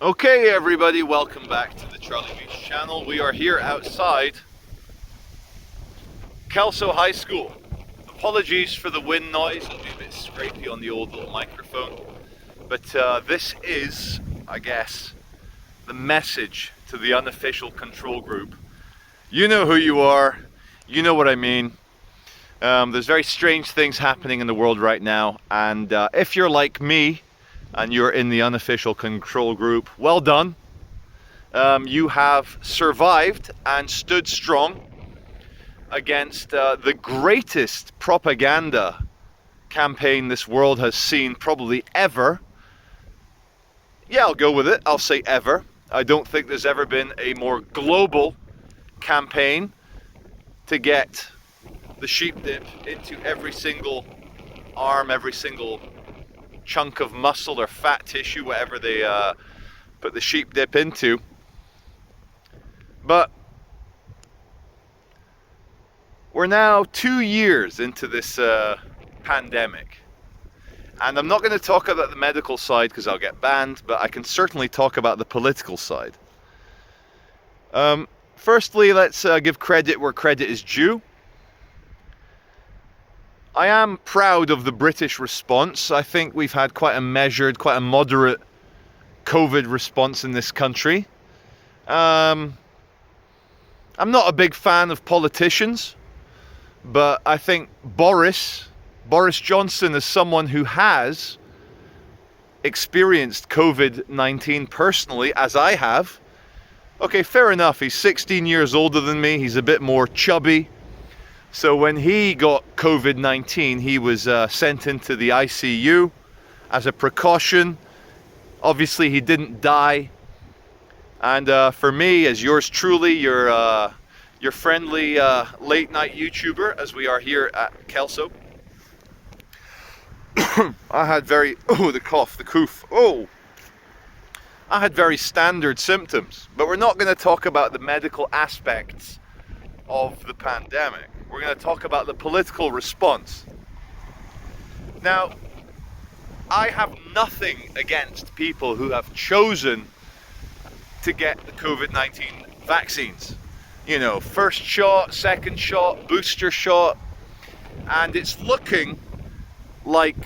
Okay everybody, welcome back to the Charlie Veitch channel. We are here outside Kelso High School. Apologies for the wind noise, it'll be a bit scrapey on the old little microphone. But this is, I guess, the message to the unofficial control group. You know who you are, you know what I mean. There's very strange things happening in the world right now, and if you're like me, and you're in the unofficial control group, well done. You have survived and stood strong against the greatest propaganda campaign this world has seen probably ever. Yeah, I'll go with it. I'll say ever. I don't think there's ever been a more global campaign to get the sheep dip into every single arm, every single chunk of muscle or fat tissue, whatever they put the sheep dip into. But we're now 2 years into this pandemic, and I'm not going to talk about the medical side because I'll get banned, but I can certainly talk about the political side. Firstly, let's give credit where credit is due. I am proud of the British response. I think we've had quite a measured, quite a moderate COVID response in this country. I'm not a big fan of politicians, but I think Boris Johnson is someone who has experienced COVID-19 personally, as I have. Okay, fair enough, he's 16 years older than me, he's a bit more chubby. So when he got COVID-19, he was sent into the ICU as a precaution. Obviously, he didn't die. And for me, as yours truly, your friendly late-night YouTuber, as we are here at Kelso, I had very... Oh, the cough, the coof. Oh! I had very standard symptoms. But we're not going to talk about the medical aspects of the pandemic. We're going to talk about the political response. Now, I have nothing against people who have chosen to get the COVID-19 vaccines. You know, first shot, second shot, booster shot. And it's looking like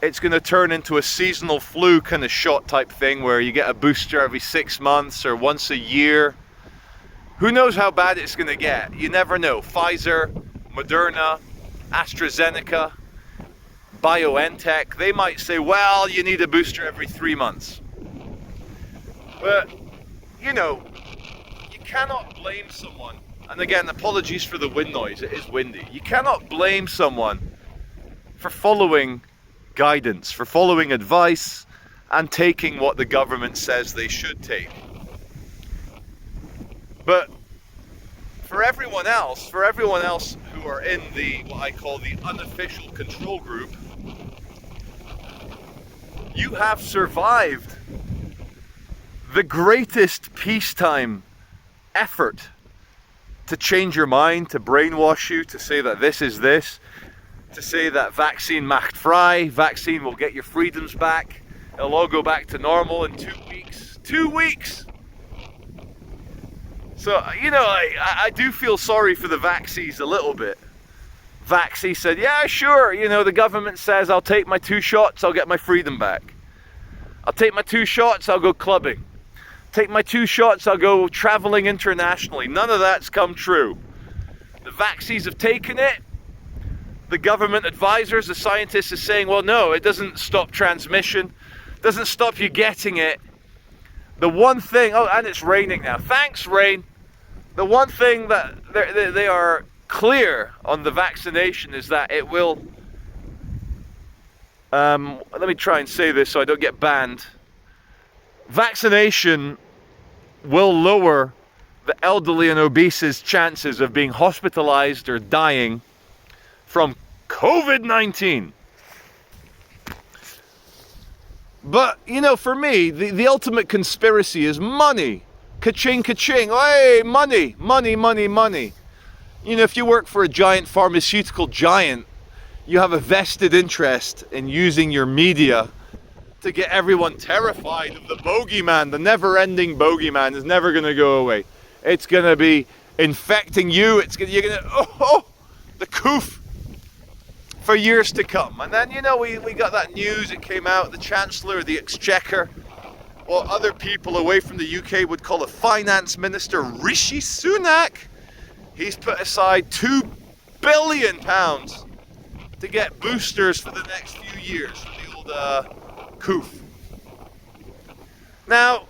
it's going to turn into a seasonal flu kind of shot type thing where you get a booster every 6 months or once a year. Who knows how bad it's going to get? You never know. Pfizer, Moderna, AstraZeneca, BioNTech, they might say, well, you need a booster every 3 months. But, you know, you cannot blame someone. And again, apologies for the wind noise, it is windy. You cannot blame someone for following guidance, for following advice, and taking what the government says they should take. But for everyone else who are in the, what I call the unofficial control group, you have survived the greatest peacetime effort to change your mind, to brainwash you, to say that this is this, to say that vaccine macht frei, vaccine will get your freedoms back, it'll all go back to normal in 2 weeks. 2 weeks! So, you know, I do feel sorry for the vaxies a little bit. Vaxie said, yeah, sure, you know, the government says I'll take my 2 shots, I'll get my freedom back. I'll take my 2 shots, I'll go clubbing. Take my 2 shots, I'll go traveling internationally. None of that's come true. The vaxies have taken it. The government advisors, the scientists are saying, well, no, it doesn't stop transmission. It doesn't stop you getting it. The one thing, oh, and it's raining now. Thanks, rain. The one thing that they are clear on the vaccination is that it will, let me try and say this so I don't get banned. Vaccination will lower the elderly and obese's chances of being hospitalized or dying from COVID-19. But, you know, for me, the ultimate conspiracy is money. Ka-ching, ka-ching. Hey, money, money, money, money. You know, if you work for a giant pharmaceutical giant, you have a vested interest in using your media to get everyone terrified of the bogeyman. The never-ending bogeyman is never going to go away. It's going to be infecting you. You're going to, the coof for years to come. And then, you know, we got that news, it came out, the Chancellor of the Exchequer, what other people away from the UK would call a finance minister, Rishi Sunak, he's put aside £2 billion to get boosters for the next few years for the old coof. Now,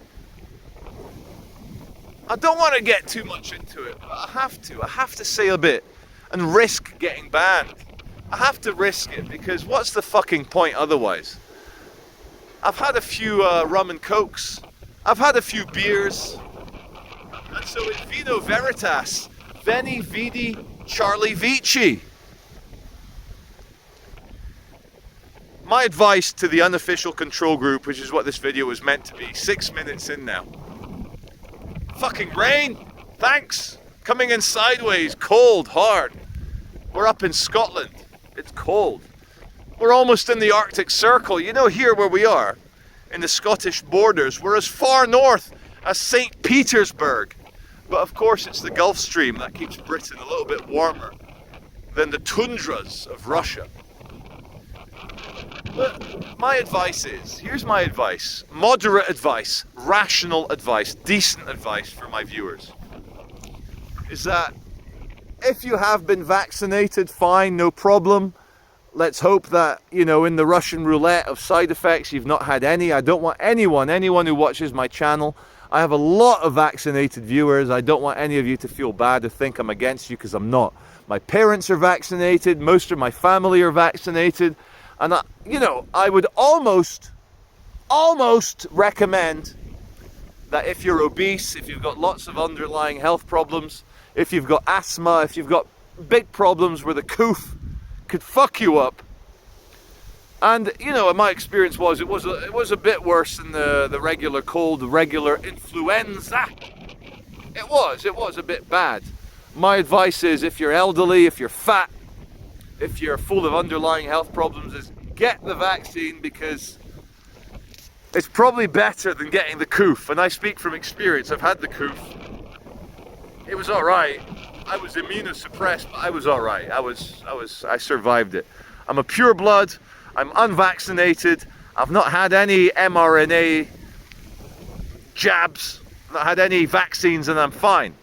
I don't want to get too much into it, but I have to say a bit and risk getting banned. I have to risk it, because what's the fucking point otherwise? I've had a few rum and cokes, I've had a few beers, and so in vino veritas, veni vidi Charlie Vici. My advice to the unofficial control group, which is what this video was meant to be, 6 minutes in now. Fucking rain, thanks. Coming in sideways, cold, hard. We're up in Scotland. It's cold. We're almost in the Arctic Circle. You know, here where we are, in the Scottish borders, we're as far north as St. Petersburg. But of course it's the Gulf Stream that keeps Britain a little bit warmer than the tundras of Russia. But my advice is, here's my advice, moderate advice, rational advice, decent advice for my viewers, is that if you have been vaccinated, fine, no problem. Let's hope that, you know, in the Russian roulette of side effects, you've not had any. I don't want anyone who watches my channel, I have a lot of vaccinated viewers. I don't want any of you to feel bad or think I'm against you, because I'm not. My parents are vaccinated, most of my family are vaccinated, and I would almost recommend that if you're obese, if you've got lots of underlying health problems, if you've got asthma, if you've got big problems where the coof could fuck you up, and you know, my experience was it was a bit worse than the regular cold, the regular influenza. It was a bit bad. My advice is, if you're elderly, if you're fat, if you're full of underlying health problems, is get the vaccine, because it's probably better than getting the coof. And I speak from experience. I've had the coof. It was all right. I was immunosuppressed, but I was all right. I survived it. I'm a pure blood. I'm unvaccinated. I've not had any mRNA jabs. I've not had any vaccines, and I'm fine.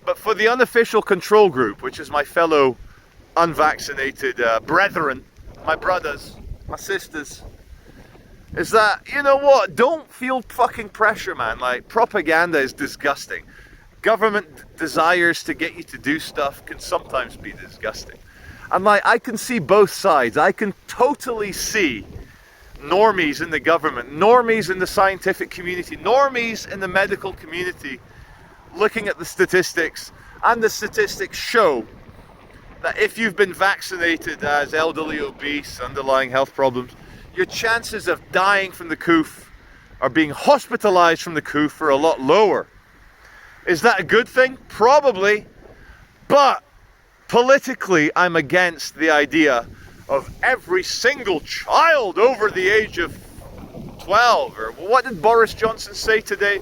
But for the unofficial control group, which is my fellow unvaccinated brethren, my brothers, my sisters, is that, you know what, don't feel fucking pressure, man. Like, propaganda is disgusting. Government desires to get you to do stuff can sometimes be disgusting. And like, I can see both sides. I can totally see normies in the government, normies in the scientific community, normies in the medical community looking at the statistics, and the statistics show that if you've been vaccinated as elderly, obese, underlying health problems, your chances of dying from the coof or being hospitalized from the coof are a lot lower. Is that a good thing? Probably. But politically, I'm against the idea of every single child over the age of 12. Or what did Boris Johnson say today?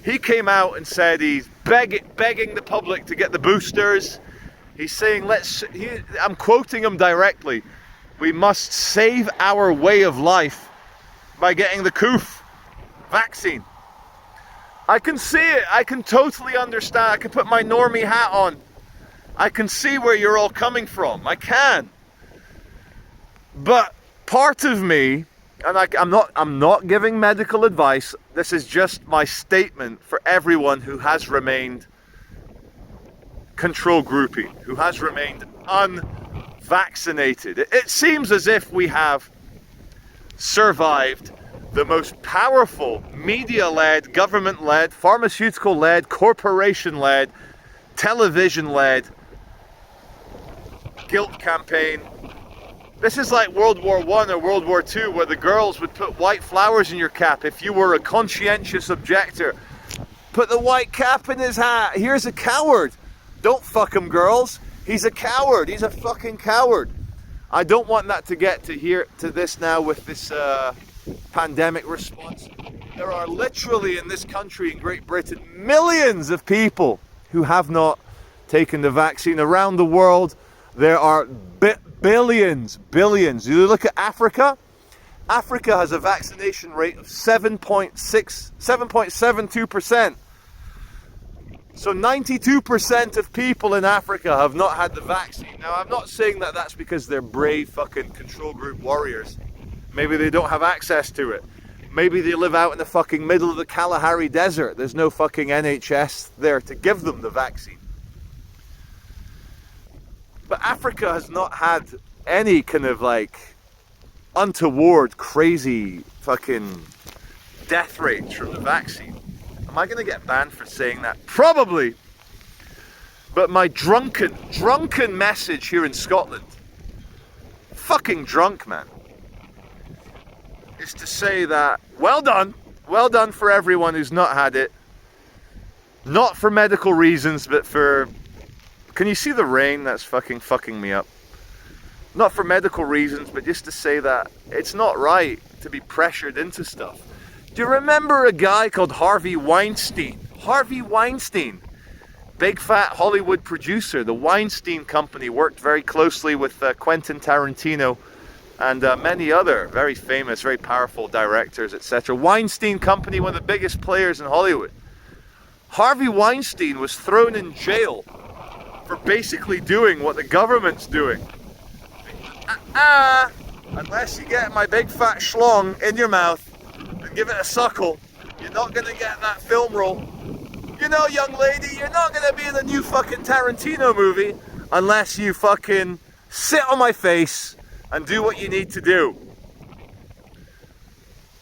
He came out and said he's begging the public to get the boosters. He's saying, I'm quoting him directly, we must save our way of life by getting the coof vaccine. I can see it. I can totally understand. I can put my normie hat on. I can see where you're all coming from. I can. But part of me, and I'm not giving medical advice. This is just my statement for everyone who has remained control grouping, who has remained unvaccinated. It seems as if we have survived the most powerful media-led, government-led, pharmaceutical-led, corporation-led, television-led guilt campaign. This is like World War I or World War II, where the girls would put white flowers in your cap if you were a conscientious objector. Put the white cap in his hat. Here's a coward. Don't fuck him, girls. He's a coward. He's a fucking coward. I don't want that to get to this now with this pandemic response. There are literally in this country, in Great Britain, millions of people who have not taken the vaccine. Around the world, there are billions. You look at Africa. Africa has a vaccination rate of 7.72%. So 92% of people in Africa have not had the vaccine. Now, I'm not saying that that's because they're brave fucking control group warriors. Maybe they don't have access to it. Maybe they live out in the fucking middle of the Kalahari Desert. There's no fucking NHS there to give them the vaccine. But Africa has not had any kind of like untoward, crazy fucking death rates from the vaccine. Am I going to get banned for saying that? Probably. But my drunken message here in Scotland, fucking drunk, man, is to say that well done for everyone who's not had it. Not for medical reasons, but for... Can you see the rain? That's fucking me up. Not for medical reasons, but just to say that it's not right to be pressured into stuff. Do you remember a guy called Harvey Weinstein? Harvey Weinstein, big fat Hollywood producer. The Weinstein Company worked very closely with Quentin Tarantino and many other very famous, very powerful directors, etc. Weinstein Company, one of the biggest players in Hollywood. Harvey Weinstein was thrown in jail for basically doing what the government's doing. Unless you get my big fat schlong in your mouth and give it a suckle, you're not going to get that film role. You know, young lady, you're not going to be in the new fucking Tarantino movie unless you fucking sit on my face and do what you need to do.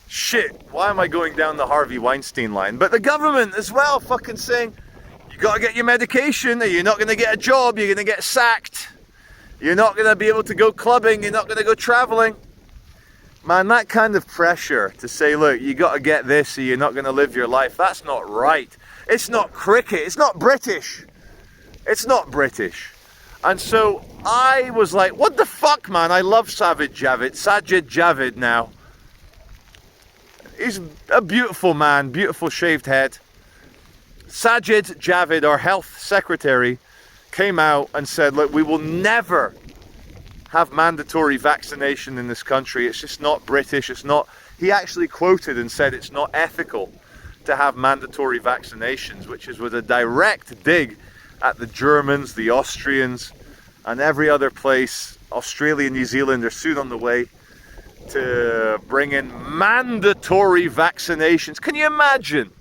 Shit, why am I going down the Harvey Weinstein line? But the government as well fucking saying, you got to get your medication or you're not going to get a job, you're going to get sacked. You're not going to be able to go clubbing, you're not going to go traveling. Man, that kind of pressure to say, look, you got to get this or you're not going to live your life, that's not right. It's not cricket, it's not British. It's not British. And so I was like, what the fuck, man? I love Sajid Javid now. He's a beautiful man, beautiful shaved head. Sajid Javid, our health secretary, came out and said, look, we will never have mandatory vaccination in this country. It's just not British. It's not. He actually quoted and said it's not ethical to have mandatory vaccinations, which is with a direct dig at the Germans, the Austrians, and every other place. Australia, New Zealand are soon on the way to bring in mandatory vaccinations. Can you imagine?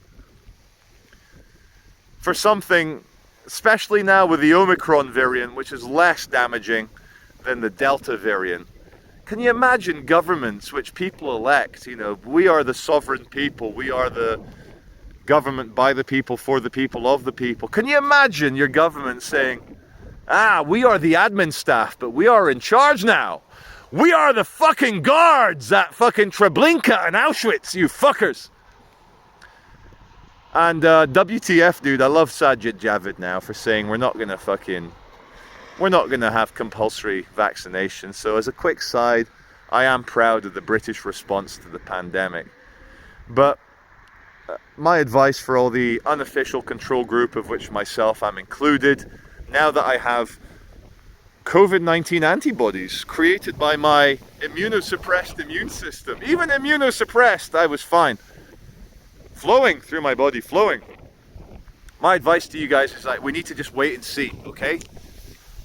For something, especially now with the Omicron variant, which is less damaging than the Delta variant. Can you imagine governments which people elect? You know, we are the sovereign people. We are the government by the people, for the people, of the people. Can you imagine your government saying, we are the admin staff, but we are in charge now. We are the fucking guards at fucking Treblinka and Auschwitz, you fuckers. And WTF, dude, I love Sajid Javid now for saying we're not going to have compulsory vaccination. So as a quick side, I am proud of the British response to the pandemic. But my advice for all the unofficial control group, of which myself am included, now that I have COVID-19 antibodies created by my immunosuppressed immune system, even immunosuppressed, I was fine. Flowing through my body, flowing. My advice to you guys is like, we need to just wait and see, okay?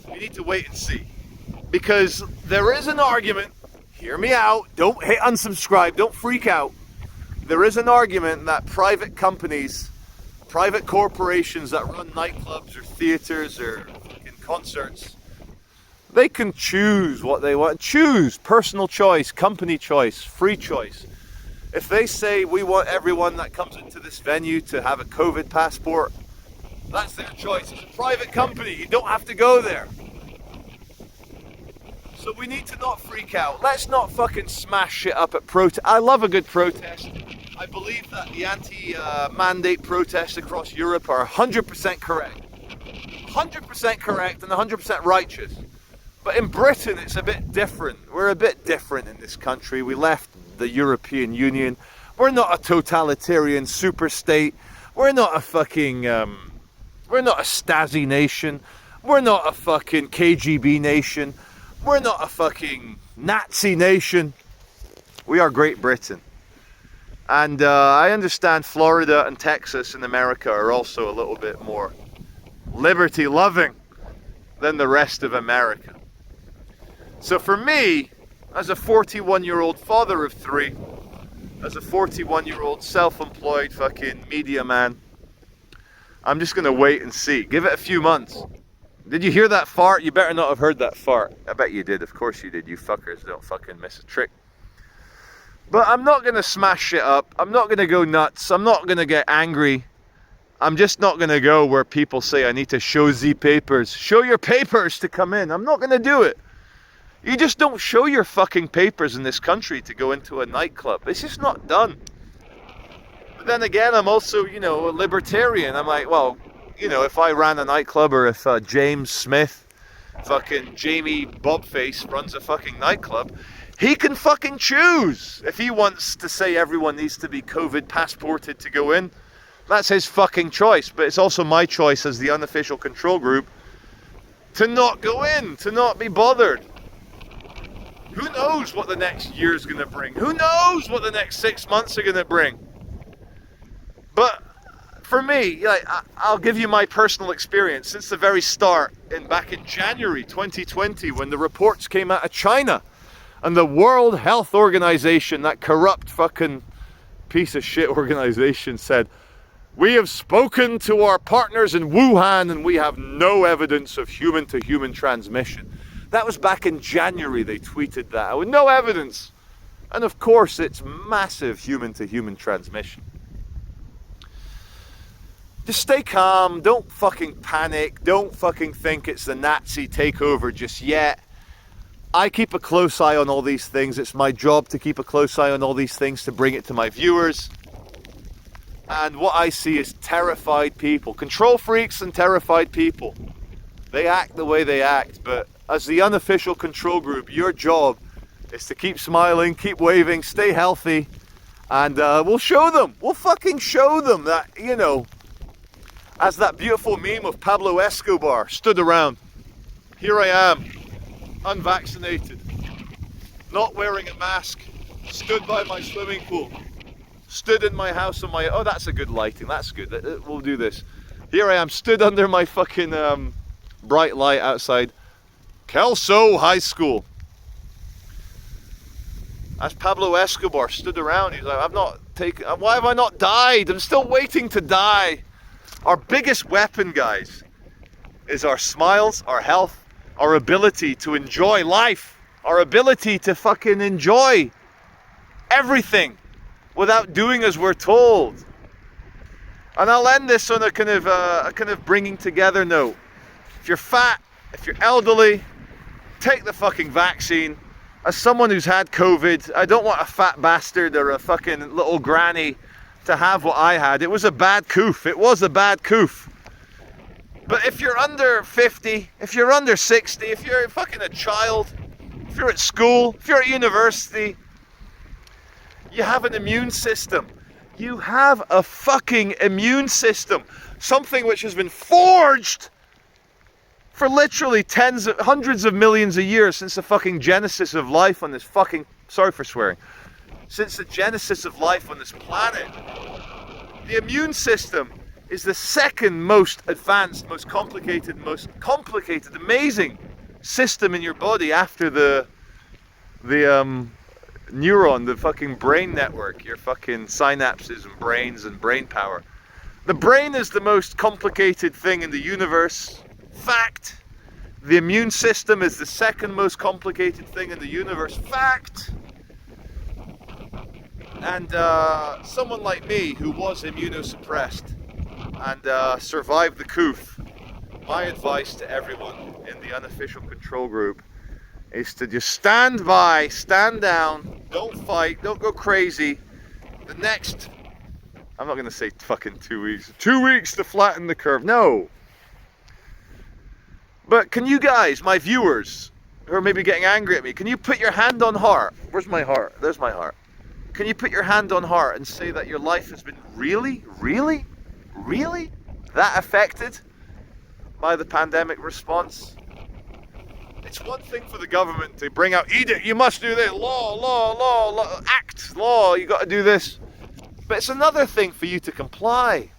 We need to wait and see. Because there is an argument, hear me out, don't hit unsubscribe, don't freak out. There is an argument that private companies, private corporations that run nightclubs or theaters or fucking concerts, they can choose what they want. Choose, personal choice, company choice, free choice. If they say we want everyone that comes into this venue to have a COVID passport, that's their choice. It's a private company. You don't have to go there. So we need to not freak out. Let's not fucking smash shit up at protest. I love a good protest. I believe that the anti-mandate protests across Europe are 100% correct. 100% correct and 100% righteous. But in Britain, it's a bit different. We're a bit different in this country. We left the European Union. We're not a totalitarian super state. We're not a fucking, we're not a Stasi nation. We're not a fucking KGB nation. We're not a fucking Nazi nation. We are Great Britain. And I understand Florida and Texas in America are also a little bit more liberty-loving than the rest of America. So for me, as a 41-year-old father of 3, as a 41-year-old self-employed fucking media man, I'm just going to wait and see. Give it a few months. Did you hear that fart? You better not have heard that fart. I bet you did. Of course you did. You fuckers don't fucking miss a trick. But I'm not going to smash shit up. I'm not going to go nuts. I'm not going to get angry. I'm just not going to go where people say I need to show the papers. Show your papers to come in. I'm not going to do it. You just don't show your fucking papers in this country to go into a nightclub. It's just not done. But then again, I'm also, you know, a libertarian. I'm like, well, you know, if I ran a nightclub, or if James Smith, fucking Jamie Bobface runs a fucking nightclub, he can fucking choose. If he wants to say everyone needs to be COVID passported to go in, that's his fucking choice. But it's also my choice as the unofficial control group to not go in, to not be bothered. Who knows what the next year is going to bring? Who knows what the next 6 months are going to bring? But for me, like, I'll give you my personal experience since the very start, back in January 2020, when the reports came out of China and the World Health Organization, that corrupt fucking piece of shit organization, said, we have spoken to our partners in Wuhan and we have no evidence of human-to-human transmission. That was back in January. They tweeted that with no evidence. And of course, it's massive human-to-human transmission. Just stay calm. Don't fucking panic. Don't fucking think it's the Nazi takeover just yet. I keep a close eye on all these things. It's my job to keep a close eye on all these things, to bring it to my viewers. And what I see is terrified people. Control freaks and terrified people. They act the way they act, but as the unofficial control group, your job is to keep smiling, keep waving, stay healthy, and we'll show them. We'll fucking show them that, you know, as that beautiful meme of Pablo Escobar stood around. Here I am, unvaccinated, not wearing a mask, stood by my swimming pool, stood in my house on my, oh, that's a good lighting, that's good, we'll do this. Here I am, stood under my fucking bright light outside Kelso High School. As Pablo Escobar stood around, he's like, why have I not died? I'm still waiting to die. Our biggest weapon, guys, is our smiles, our health, our ability to enjoy life, our ability to fucking enjoy everything without doing as we're told. And I'll end this on a kind of bringing together note. If you're fat, if you're elderly, take the fucking vaccine. As someone who's had COVID, I don't want a fat bastard or a fucking little granny to have what I had. It was a bad coof. It was a bad coof. But if you're under 50, if you're under 60, if you're fucking a child, if you're at school, if you're at university, you have an immune system. You have a fucking immune system. Something which has been forged for literally hundreds of millions of years since the fucking genesis of life on this fucking, sorry for swearing, since the genesis of life on this planet. The immune system is the second most advanced, most complicated, amazing system in your body after the neuron, the fucking brain network, your fucking synapses and brains and brain power. The brain is the most complicated thing in the universe. Fact. The immune system is the second most complicated thing in the universe. Fact. And someone like me who was immunosuppressed and survived the coof, my advice to everyone in the unofficial control group is to just stand by, stand down, don't fight, don't go crazy. The next, I'm not going to say fucking 2 weeks. 2 weeks to flatten the curve. No. But can you guys, my viewers, who are maybe getting angry at me, can you put your hand on heart? Where's my heart? There's my heart. Can you put your hand on heart and say that your life has been really that affected by the pandemic response? It's one thing for the government to bring out edict, you must do this, law, act, law, you got to do this. But it's another thing for you to comply.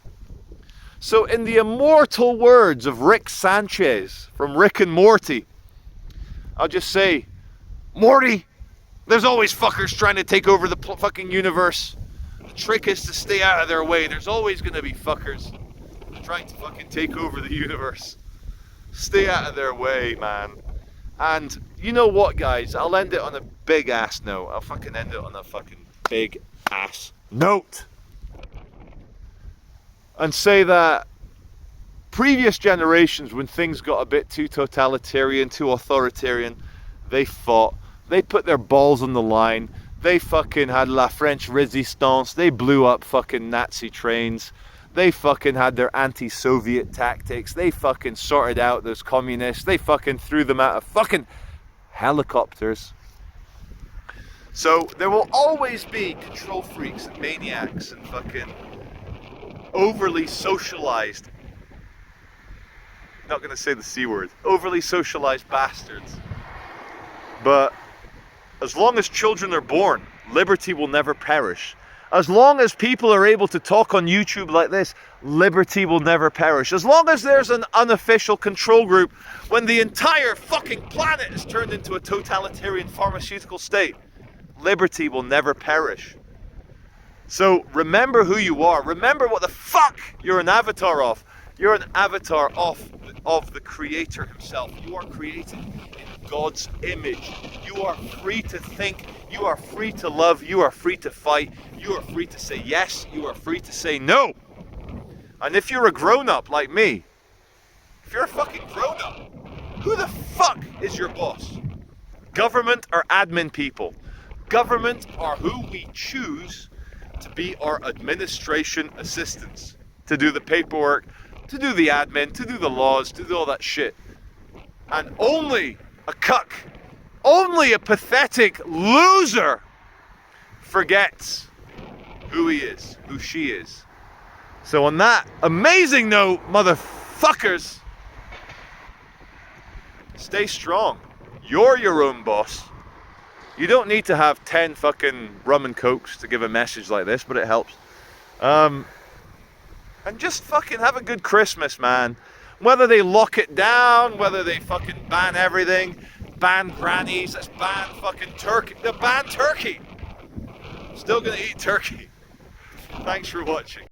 So in the immortal words of Rick Sanchez from Rick and Morty, I'll just say, Morty, there's always fuckers trying to take over the fucking universe. The trick is to stay out of their way. There's always going to be fuckers trying to fucking take over the universe. Stay out of their way, man. And you know what, guys? I'll end it on a big ass note. I'll fucking end it on a fucking big ass note. And say that previous generations, when things got a bit too totalitarian, too authoritarian, they fought. They put their balls on the line. They fucking had La French Resistance. They blew up fucking Nazi trains. They fucking had their anti-Soviet tactics. They fucking sorted out those communists. They fucking threw them out of fucking helicopters. So there will always be control freaks and maniacs and fucking overly socialized, not going to say the C word, overly socialized bastards. But as long as children are born, liberty will never perish. As long as people are able to talk on YouTube like this, liberty will never perish. As long as there's an unofficial control group, when the entire fucking planet is turned into a totalitarian pharmaceutical state, liberty will never perish. So remember who you are. Remember what the fuck you're an avatar of. You're an avatar of the Creator himself. You are created in God's image. You are free to think. You are free to love. You are free to fight. You are free to say yes. You are free to say no. And if you're a grown-up like me, if you're a fucking grown-up, who the fuck is your boss? Government or admin people? Government are who we choose to be our administration assistants, to do the paperwork, to do the admin, to do the laws, to do all that shit. And only a cuck, only a pathetic loser forgets who he is, who she is. So on that amazing note, motherfuckers, stay strong. You're your own boss. You don't need to have 10 fucking rum and cokes to give a message like this, but it helps. And just fucking have a good Christmas, man. Whether they lock it down, whether they fucking ban everything, ban grannies, let's ban fucking turkey. They'll ban turkey. Still gonna eat turkey. Thanks for watching.